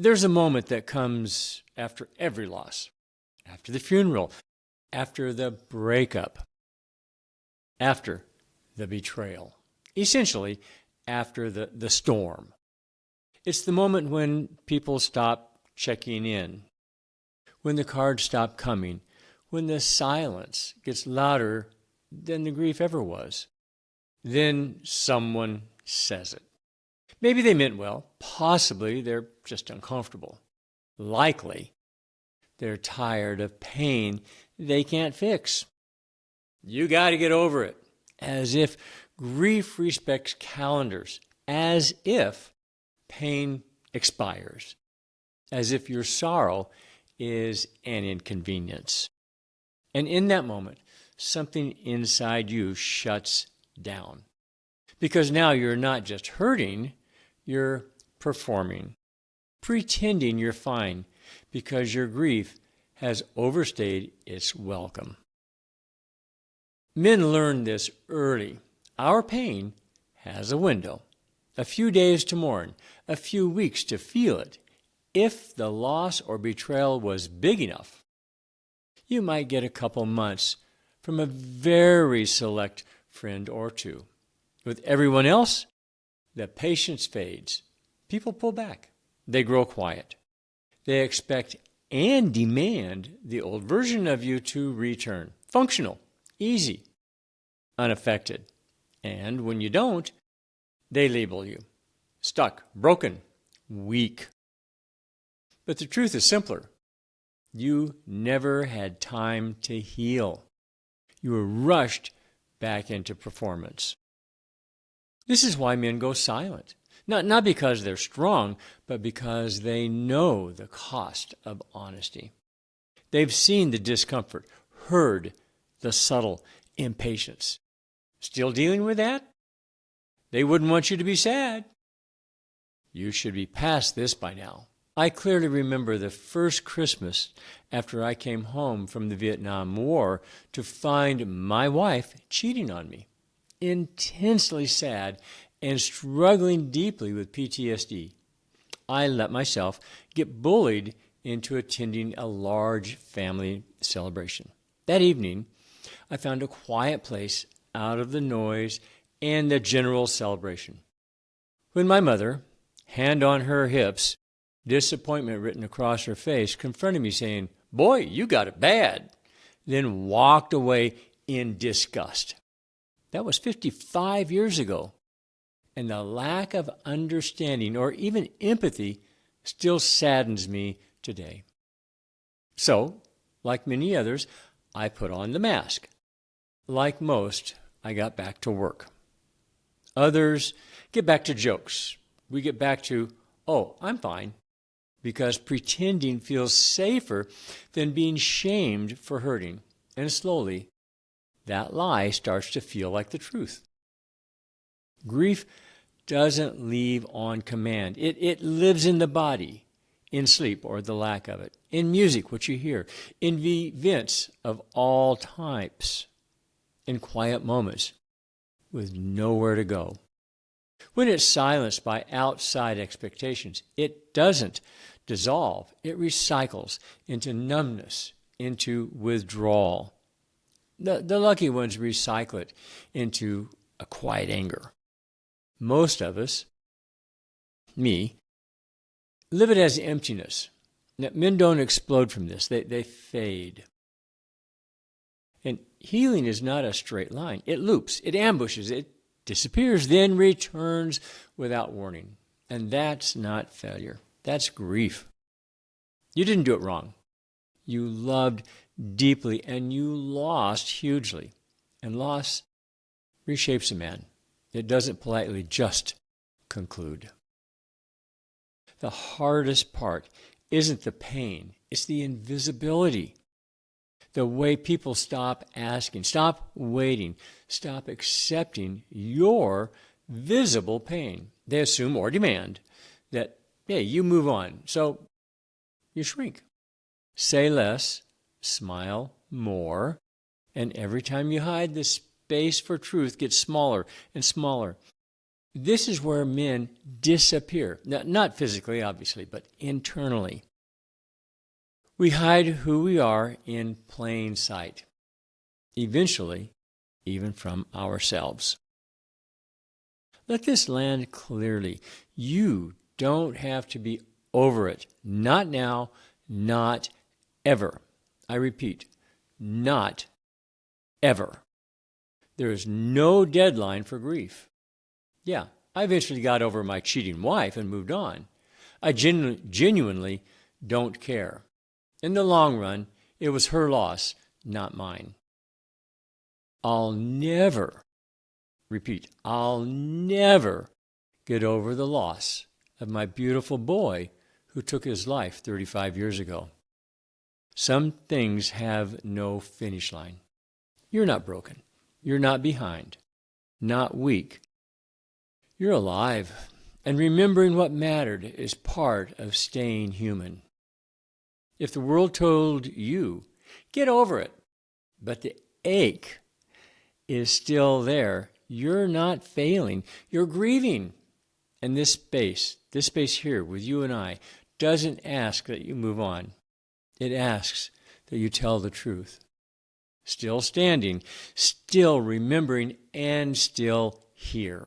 There's a moment that comes after every loss, after the funeral, after the breakup, after the betrayal, essentially after the storm. It's the moment when people stop checking in, when the cards stop coming, when the silence gets louder than the grief ever was. Then someone says it. Maybe they meant well. Possibly they're just uncomfortable. Likely they're tired of pain they can't fix. You got to get over it. As if grief respects calendars. As if pain expires. As if your sorrow is an inconvenience. And in that moment, something inside you shuts down. Because now you're not just hurting, you're performing, pretending you're fine, because your grief has overstayed its welcome. Men learn this early. Our pain has a window, a few days to mourn, a few weeks to feel it. If the loss or betrayal was big enough, you might get a couple months from a very select friend or two. With everyone else, the patience fades. People pull back. They grow quiet. They expect and demand the old version of you to return. Functional, easy, unaffected. And when you don't, they label you. Stuck, broken, weak. But the truth is simpler. You never had time to heal. You were rushed back into performance. This is why men go silent. Not because they're strong, but because they know the cost of honesty. They've seen the discomfort, heard the subtle impatience. Still dealing with that? They wouldn't want you to be sad. You should be past this by now. I clearly remember the first Christmas after I came home from the Vietnam War to find my wife cheating on me. Intensely sad and struggling deeply with PTSD. I let myself get bullied into attending a large family celebration. That evening, I found a quiet place out of the noise and the general celebration. When my mother, hand on her hips, disappointment written across her face, confronted me saying, "Boy, you got it bad," then walked away in disgust. That was 55 years ago, and the lack of understanding or even empathy still saddens me today. So, like many others, I put on the mask. Like most, I got back to work. Others get back to jokes. We get back to, "Oh, I'm fine," because pretending feels safer than being shamed for hurting. And slowly, that lie starts to feel like the truth. Grief doesn't leave on command. It lives in the body, in sleep or the lack of it, in music, what you hear, in events of all types, in quiet moments with nowhere to go. When it's silenced by outside expectations, it doesn't dissolve. It recycles into numbness, into withdrawal. The lucky ones recycle it into a quiet anger. Most of us, me, live it as emptiness. Now, men don't explode from this. They fade. And healing is not a straight line. It loops, it ambushes, it disappears, then returns without warning. And that's not failure. That's grief. You didn't do it wrong. You loved deeply and you lost hugely. And loss reshapes a man. It doesn't politely just conclude. The hardest part isn't the pain, it's the invisibility. The way people stop asking, stop waiting, stop accepting your visible pain. They assume or demand that, hey, you move on. So you shrink. Say less, smile more, and every time you hide, the space for truth gets smaller and smaller. This is where men disappear. Not physically, obviously, but internally. We hide who we are in plain sight, eventually, even from ourselves. Let this land clearly. You don't have to be over it. Not now, not ever. I repeat, not ever. There is no deadline for grief. Yeah, I eventually got over my cheating wife and moved on. I genuinely don't care. In the long run, it was her loss, not mine. I'll never, repeat, I'll never get over the loss of my beautiful boy who took his life 35 years ago. Some things have no finish line. You're not broken. You're not behind. Not weak. You're alive, and remembering what mattered is part of staying human. If the world told you, get over it, but the ache is still there, you're not failing. You're grieving. And this space here with you and I, doesn't ask that you move on. It asks that you tell the truth. Still standing, still remembering, and still here.